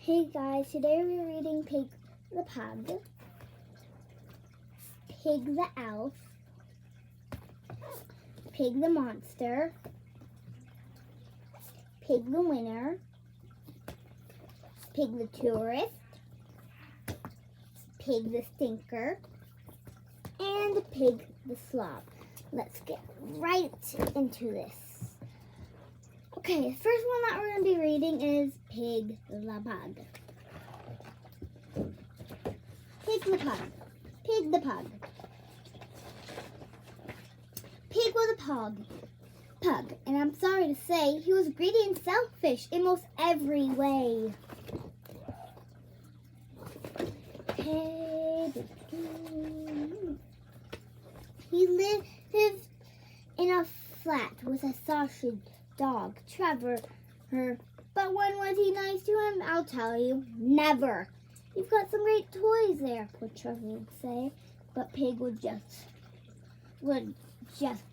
Hey guys, today we're reading Pig the Pug, Pig the Elf, Pig the Monster, Pig the Winner, Pig the Tourist, Pig the Stinker, and Pig the Slob. Let's get right into this. Okay, the first one that we're going to be reading is Pig the Pug. Pig the Pug. Pig the Pug. Pig was a pug, and I'm sorry to say, he was greedy and selfish in most every way. He lived in a flat with a sausage dog, Trevor. But when was he nice to him? I'll tell you, never. You've got some great toys there, poor Trevor would say. But Pig would just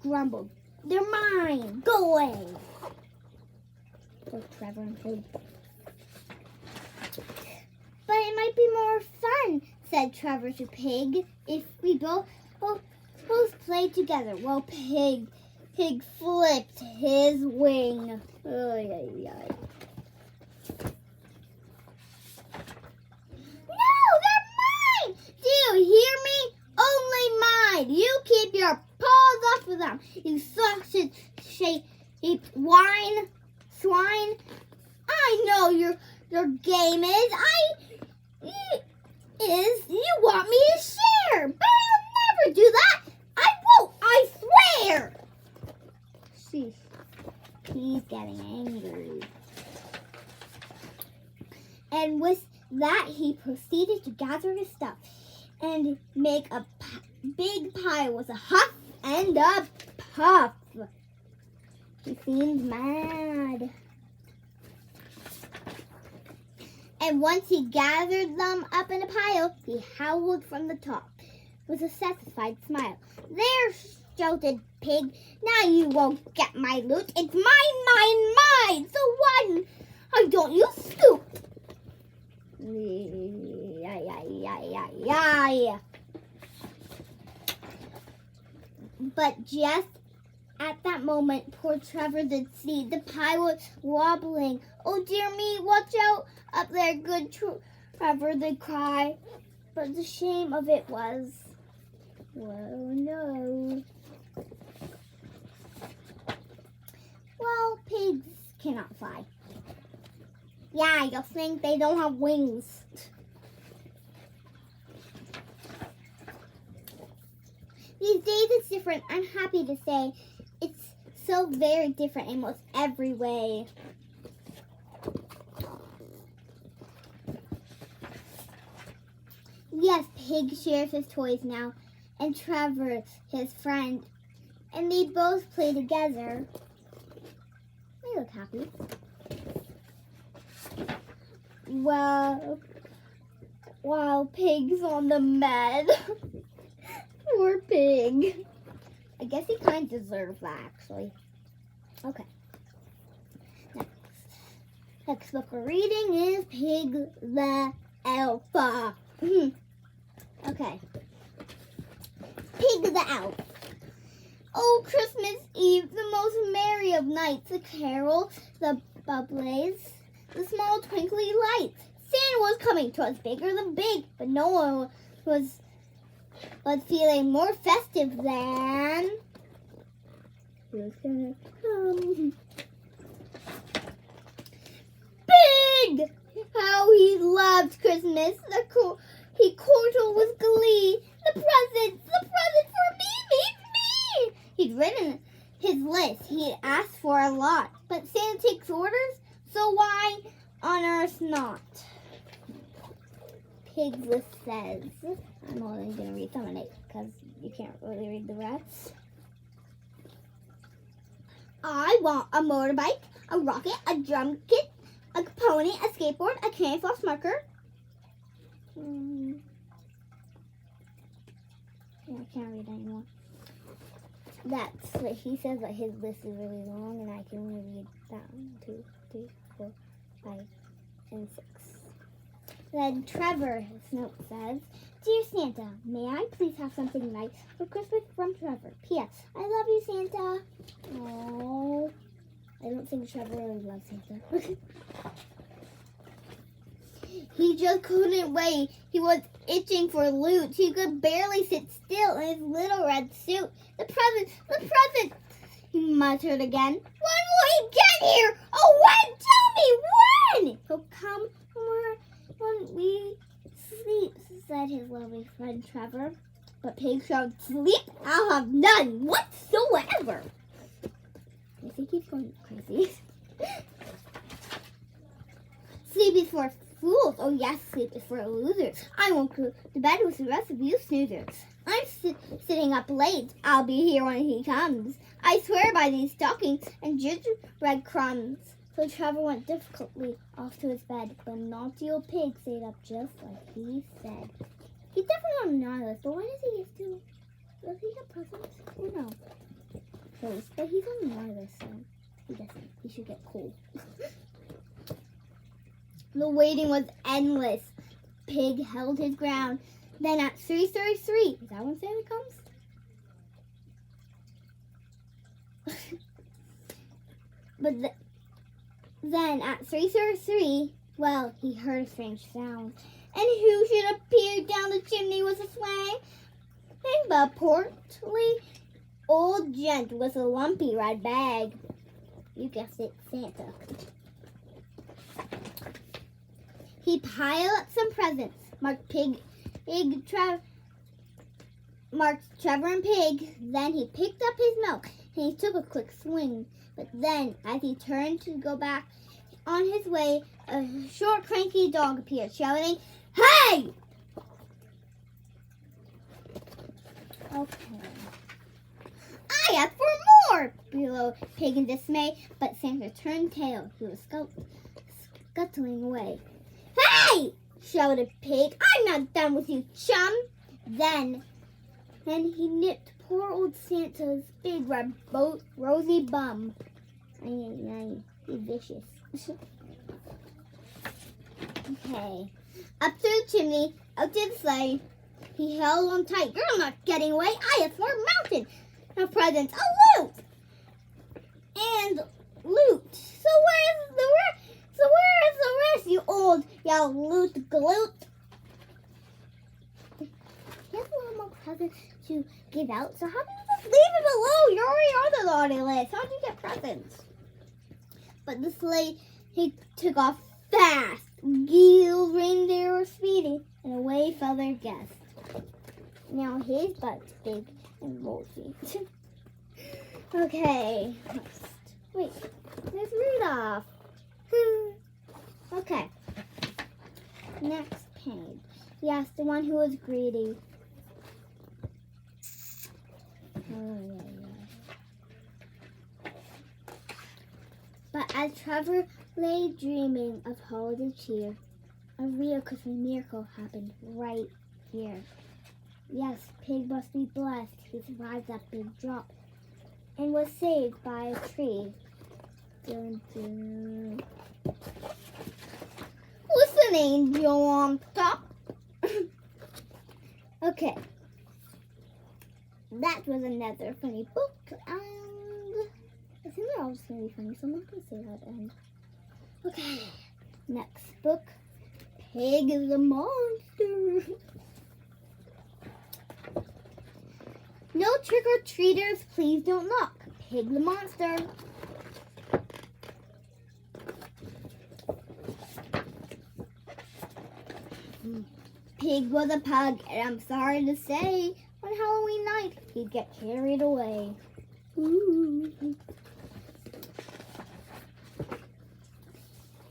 grumble. They're mine. Go away. Poor Trevor and Pig. But it might be more fun, said Trevor to Pig, if we both played together. Well, Pig flipped his wing. Ay, ay, ay. No, they're mine! Do you hear me? Only mine. You keep your paws off of them. You sausage-shaped swine. I know your game is you want me to share, but I'll never do that. I won't. I swear. Sheesh. He's getting angry. And with that, he proceeded to gather his stuff and make a big pile with a huff and a puff. He seemed mad. And once he gathered them up in a pile, he howled from the top with a satisfied smile. There, shouted Pig. Now you won't get my loot. It's mine. So why don't you scoop? But just at that moment, poor Trevor did see the pile was wobbling. Oh dear me, watch out up there, good Trevor did cry. But the shame of it was, well, no. Well, pigs cannot fly. Yeah, you'll think they don't have wings. These days it's different. I'm happy to say it's so very different in most every way. Yes, Pig shares his toys now, and Trevor, his friend, and they both play together. They look happy. Well, while Pig's on the med. Poor Pig. I guess he kind of deserves that, actually. Okay. Next book we're reading is Pig the Elf. Okay. Pig the Elf. Oh, Christmas Eve, the most merry of nights. The carol, the bubbles, the small twinkly lights. Santa was coming. 'Twas bigger than big, but no one was feeling more festive than he was gonna come. Pig! How he loved Christmas. He chortled with glee. The present for me. He'd written his list. He'd asked for a lot, but Santa takes orders, so why on earth not? Pig's list says, I'm only going to read some of it because you can't really read the rest. I want a motorbike, a rocket, a drum kit, a pony, a skateboard, a candy floss marker. Yeah, I can't read anymore. That's what he says, that his list is really long, and I can only read that 1, 2, 3, 4, 5, and 6. Then Trevor, his note says, Dear Santa, may I please have something nice for Christmas from Trevor? P.S. I love you, Santa. Oh, I don't think Trevor really loves Santa. He just couldn't wait. He was itching for loot. He could barely sit still in his little red suit. The present, he muttered again. When will he get here? Oh, when? Tell me when! He'll come when we sleep, said his lovely friend Trevor. But Pig shouted, Sleep? I'll have none whatsoever. I think he's going crazy. Sleep is for fools. Oh yes, sleep is for losers. I won't go to bed with the rest of you snoozers. I'm sitting up late. I'll be here when he comes. I swear by these stockings and gingerbread crumbs. So Trevor went difficultly off to his bed, but naughty old Pig stayed up just like he said. He's definitely on an island, but why does he get to? Does he have presents? Oh no. But he's on an island, so he doesn't. He should get cool. The waiting was endless. Pig held his ground. Then at 3:33, is that when Santa comes? Then at 3:33, well, he heard a strange sound. And who should appear down the chimney with a sleigh? But a portly old gent with a lumpy red bag. You guessed it, Santa. He piled up some presents, marked Trevor and Pig. Then he picked up his milk and he took a quick swing. But then, as he turned to go back on his way, a short, cranky dog appeared, shouting, Hey! Okay. I have 4 more! Bellowed Pig in dismay, but Santa turned tail. He was scuttling away. Hey! Shouted Pig. I'm not done with you, chum! Then he nipped poor old Santa's big red rosy bum. He's vicious. Okay. Up to the chimney, out to the sleigh. He held on tight. You're not getting away. I have 4 mountains of presents. A loot! And loot. So where's the rest, you old loot gloot? He has a lot more presents to give out, so how do you just leave him alone? You're already on the naughty list. How do you get presents? But the sleigh, he took off fast. Gil's reindeer were speedy, and away fell their guest. Now his butt's big and bulgy. Okay, next. Wait, there's Rudolph. Okay, next page. Yes, the one who was greedy. But as Trevor lay dreaming of holiday cheer, a real Christmas miracle happened right here. Yes, Pig must be blessed. He survived that big drop and was saved by a tree. Dun, dun. Listen, angel on top. Okay. That was another funny book, and I think they're all just going to be funny, so I'm not going to say that end. Okay, next book, Pig is a Monster. No trick-or-treaters, please don't knock. Pig the Monster. Pig was a pug, and I'm sorry to say, on Halloween night, he'd get carried away. Ooh.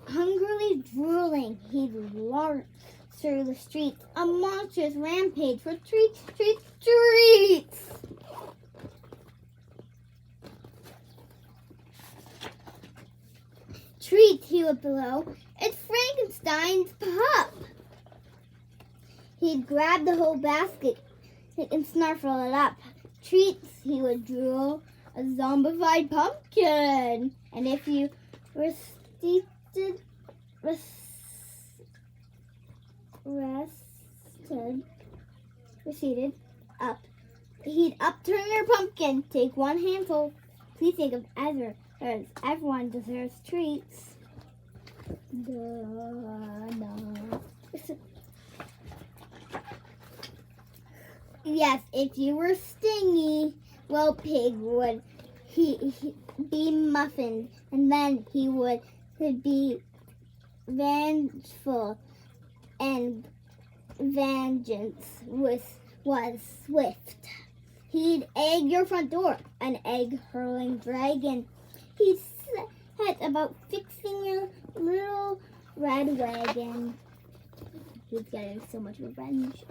Hungrily drooling, he'd lurch through the streets, a monstrous rampage for treats, treats, treats. Treats, he would bellow. It's Frankenstein's pup. He'd grab the whole basket and snarfle it up. Treats, he would drool, a zombified pumpkin. And if you receded up. He'd upturn your pumpkin. Take one handful. Please think of Ezra, as everyone deserves treats. Yes, if you were stingy, well, Pig would he be muffined, and then he would be vengeful, and vengeance was swift. He'd egg your front door, an egg-hurling dragon. He'd set about fixing your little red wagon. He's getting so much revenge.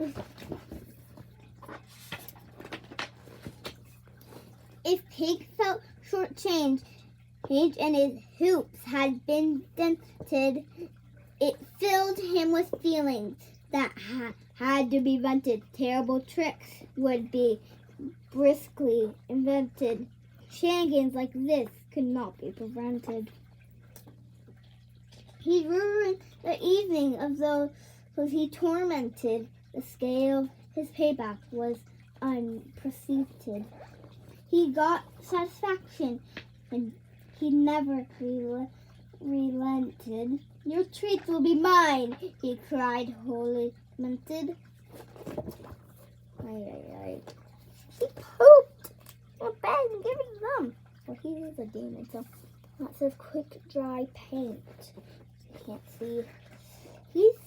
If Pig felt shortchanged and his hoops had been dented, it filled him with feelings that had to be vented. Terrible tricks would be briskly invented. Shenanigans like this could not be prevented. He ruined the evening of those he tormented. The scale of his payback was unprecedented. He got satisfaction, and he never relented. Your treats will be mine, he cried, wholly lamented. He pooped a bag and gave it to them. Well, he is a demon, so that says quick dry paint. You can't see. He's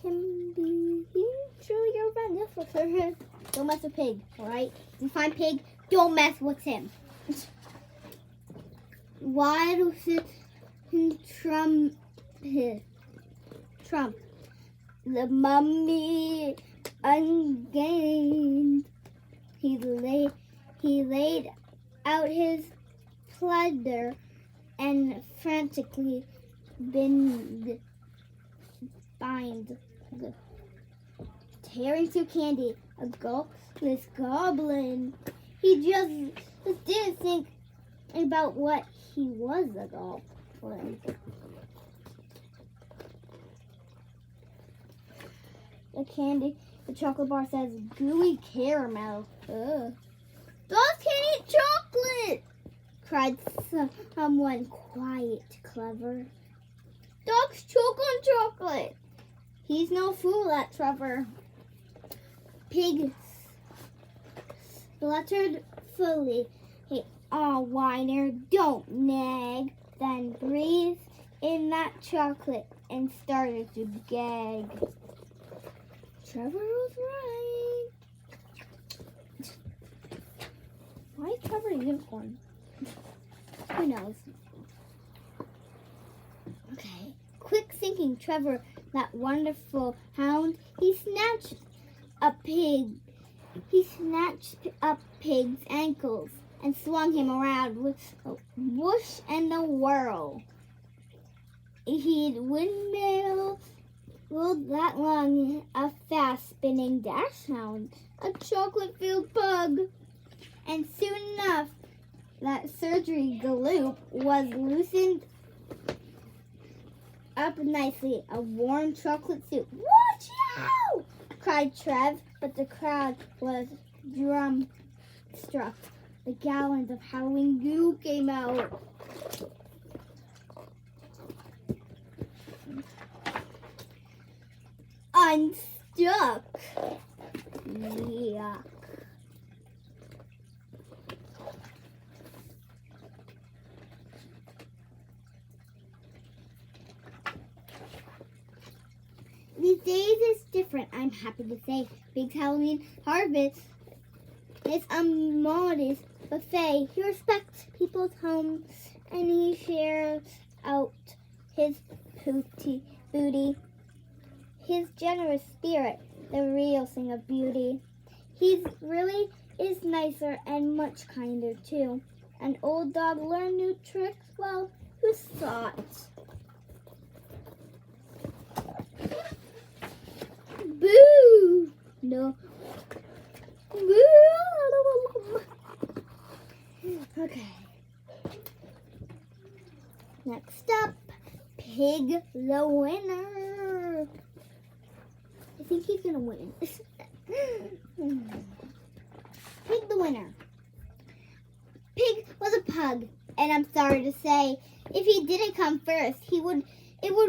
truly your friend. Yes, for sure. Don't mess with Pig, alright? If you find Pig, don't mess with him. Wild Trump, the mummy ungained. He laid out his plunder and frantically bind tearing through candy. A gulpless goblin. He just didn't think about what he was a goblin. The chocolate bar says gooey caramel. Ugh. Dogs can't eat chocolate, cried someone quite clever. Dogs choke on chocolate. He's no fool, that Trevor. Pig spluttered fully. Hey, aw, whiner, don't nag. Then breathed in that chocolate and started to gag. Trevor was right. Why is Trevor a unicorn? Who knows? Okay. Quick thinking, Trevor, that wonderful hound, he snatched up Pig's ankles and swung him around with a whoosh and a whirl. He'd windmill that long, a fast spinning dash hound, a chocolate-filled pug, and soon enough, that surgery galoop was loosened up nicely, a warm chocolate soup. Watch out! Cried Trev, but the crowd was drum-struck. The gallons of Halloween goo came out. Unstuck. Yuck. These days is different, I'm happy to say. Big Halloween harvest is a modest buffet. He respects people's homes and he shares out his booty. His generous spirit, the real thing of beauty. He really is nicer and much kinder too. An old dog learned new tricks, well, who thought? Boo! No. Boo! Okay. Next up, Pig the winner. think he's gonna win. Pig the winner. Pig was a pug, and I'm sorry to say, if he didn't come first, it would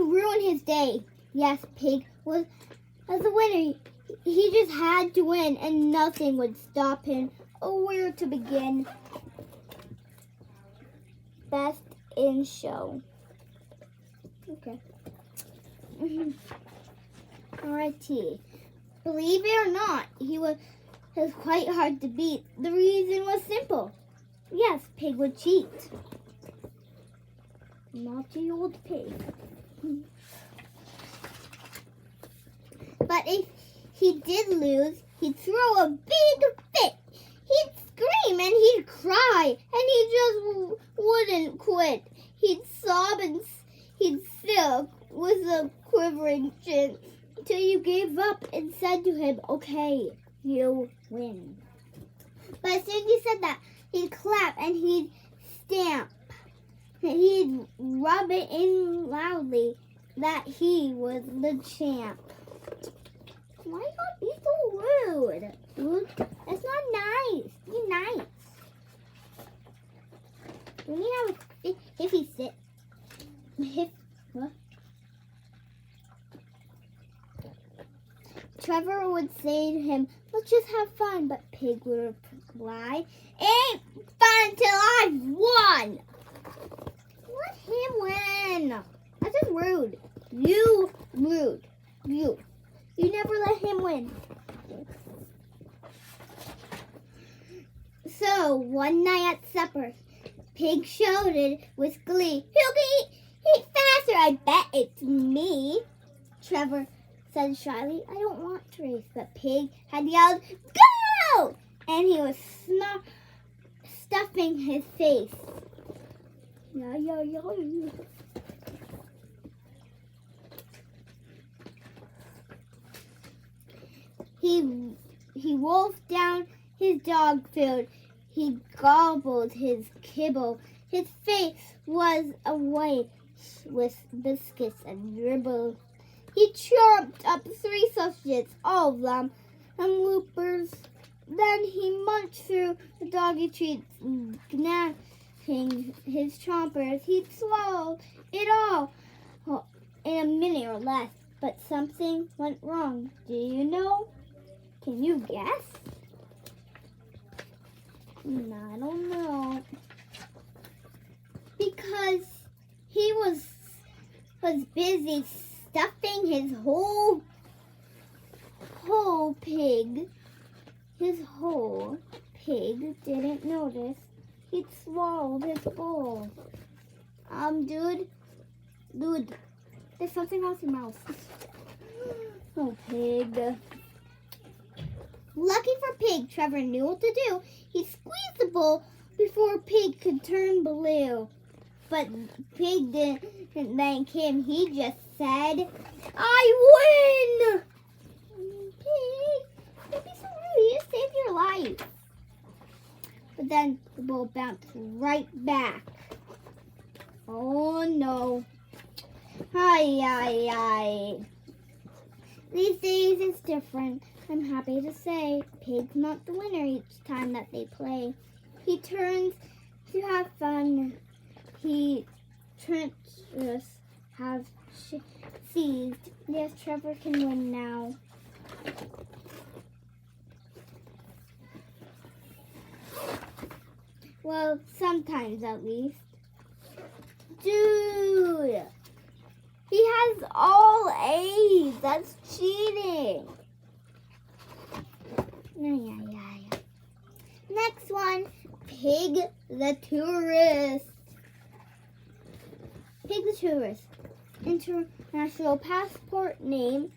ruin his day. Yes, Pig was the winner. He just had to win, and nothing would stop him. Oh, where to begin? Best in show. Okay. Alrighty. Believe it or not, he was quite hard to beat. The reason was simple. Yes, Pig would cheat. Naughty old Pig. But if he did lose, he'd throw a big fit. He'd scream and he'd cry, and he just wouldn't quit. He'd sob and he'd silk with a quivering chin till you gave up and said to him, "Okay, you win." But as soon as you said that, he'd clap and he'd stamp. And he'd rub it in loudly that he was the champ. Why not be so rude? Dude, that's not nice. Be nice. Do we have if he sit? What? Trevor would say to him, "Let's just have fun," but Pig would reply, "Ain't fun till I've won." Let him win. That's just rude. You rude. You never let him win. So one night at supper, Pig shouted with glee, "Who can eat faster? I bet it's me." Trevor said shyly, "I don't want to race," but Pig had yelled, "Go!" And he was stuffing his face. Yeah. He wolfed down his dog food. He gobbled his kibble. His face was away with biscuits and dribble. He chomped up 3 sausages, all of them, and loopers. Then he munched through the doggy treats, gnashing his chompers. He'd swallowed it all in a minute or less, but something went wrong. Do you know? Can you guess? I don't know. Because he was busy stuffing his whole pig. His whole pig didn't notice he'd swallowed his bowl. Dude, there's something else in your mouth. Oh, Pig. Lucky for Pig, Trevor knew what to do. He squeezed the bowl before Pig could turn blue. But Pig didn't thank him. He just said, "I win!" Pig, don't be so rude. You just saved your life. But then the bowl bounced right back. Oh no. Ay. These days it's different. I'm happy to say Pig's not the winner each time that they play. He turns to have fun. He trenches have seized. Yes, Trevor can win now. Well, sometimes at least. Dude, he has all A's. That's cheating. Yeah. Next one, Pig the Tourist. Pig the Tourist. International passport name,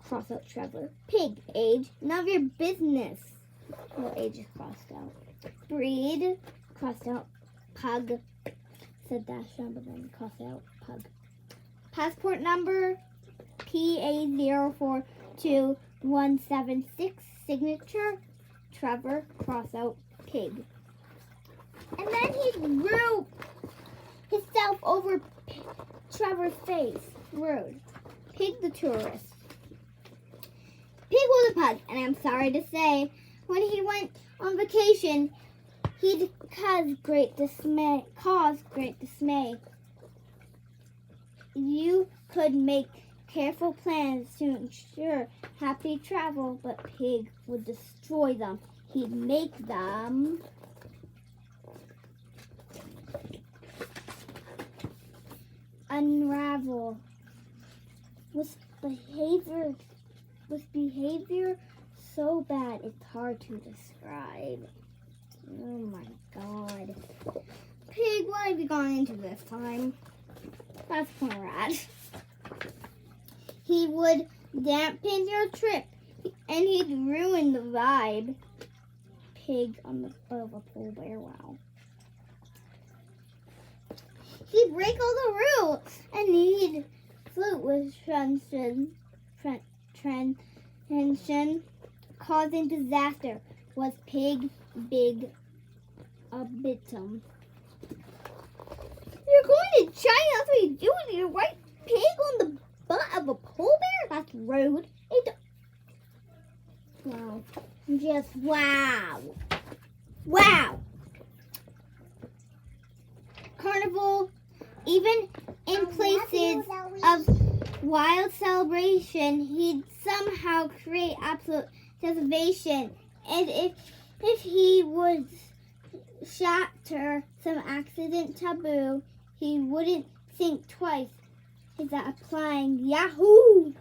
cross out Trevor. Pig, age, none of your business. Well, age is crossed out. Breed, crossed out. Pug. Said dash on, but then crossed out. Pug. Passport number, PA042176. Signature, Trevor, cross out, Pig. And then he drew himself over Trevor's face. Rude. Pig the Tourist. pug, and I'm sorry to say, when he went on vacation, he caused great dismay. You could make careful plans to ensure happy travel, but Pig would destroy them. He'd make them unravel. With behavior so bad it's hard to describe. Oh my God. Pig, why have you gone into this time? That's Conrad. He would dampen your trip and he'd ruin the vibe. Pig on the butt of a pole bear, wow. He'd break all the rules and he'd flirt with tension, causing disaster. Was Pig big a bitum? You're going to China, that's what you do with your white pig on the butt of a pole bear? That's rude. Wow. Just wow. Wow. Carnival, even in places of wild celebration, he'd somehow create absolute devastation. And if he would shatter some accident taboo, he wouldn't think twice. Is that applying Yahoo?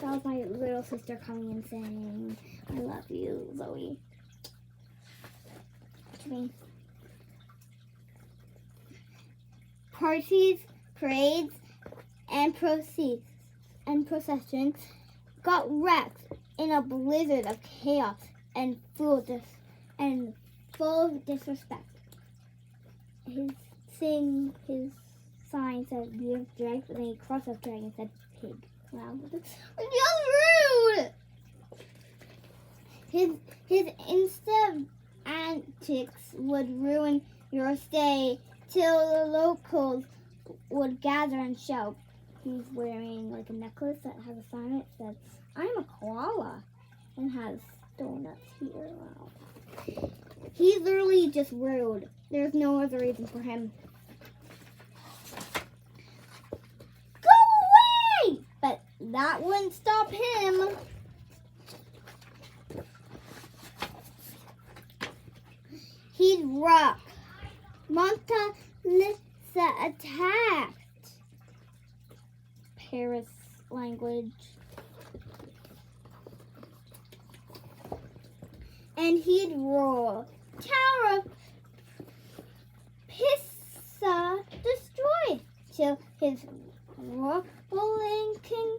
That was my little sister coming and saying, I love you, Zoe. To me. Parties, parades, and processions got wrecked in a blizzard of chaos and full disrespect. His sign said "Beautiful Drag," but then he crossed off drag and said pig. Wow, that's rude. His insta antics would ruin your stay till the locals would gather and shout. He's wearing like a necklace that has a sign that says, I'm a koala, and has donuts here. Wow. He's literally just rude. There's no other reason for him. Go away! But that wouldn't stop him. He'd rock. Monta Lisa attacked. Paris language. And he'd roar. Tower of Pisa destroyed till his rumbling king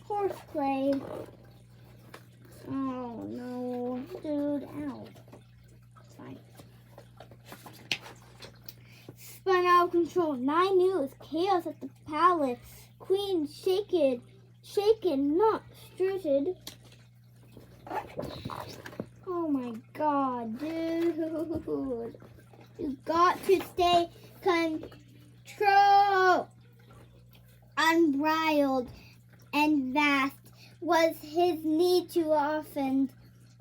horseplay. Oh no, dude, ow. It's fine. Spun out of control. 9 News, chaos at the palace. Queen shaken, not strutted. Oh my God, dude. You got to stay control. Unbridled and vast was his need to offend,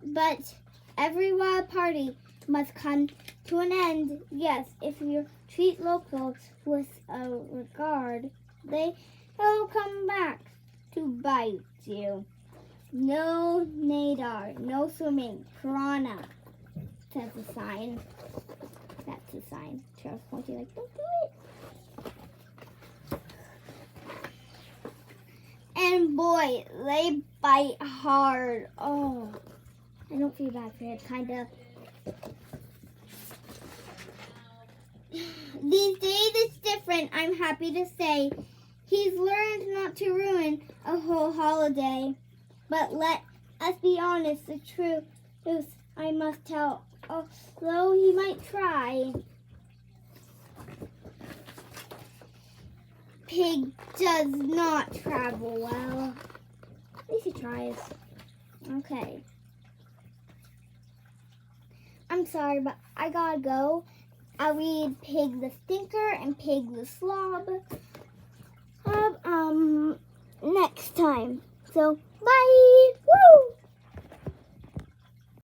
but every wild party must come to an end. Yes, if you treat locals with a regard, they'll come back to bite you. No nadar, no swimming, piranha, says the sign. That's the sign. Charles pointing like, don't do it. And boy, they bite hard. Oh, I don't feel bad for it, kind of. These days it's different, I'm happy to say. He's learned not to ruin a whole holiday. But let us be honest, the truth I must tell, although he might try. Pig does not travel well. At least he tries. Okay. I'm sorry, but I gotta go. I'll read Pig the Stinker and Pig the Slob next time. So, bye! Woo!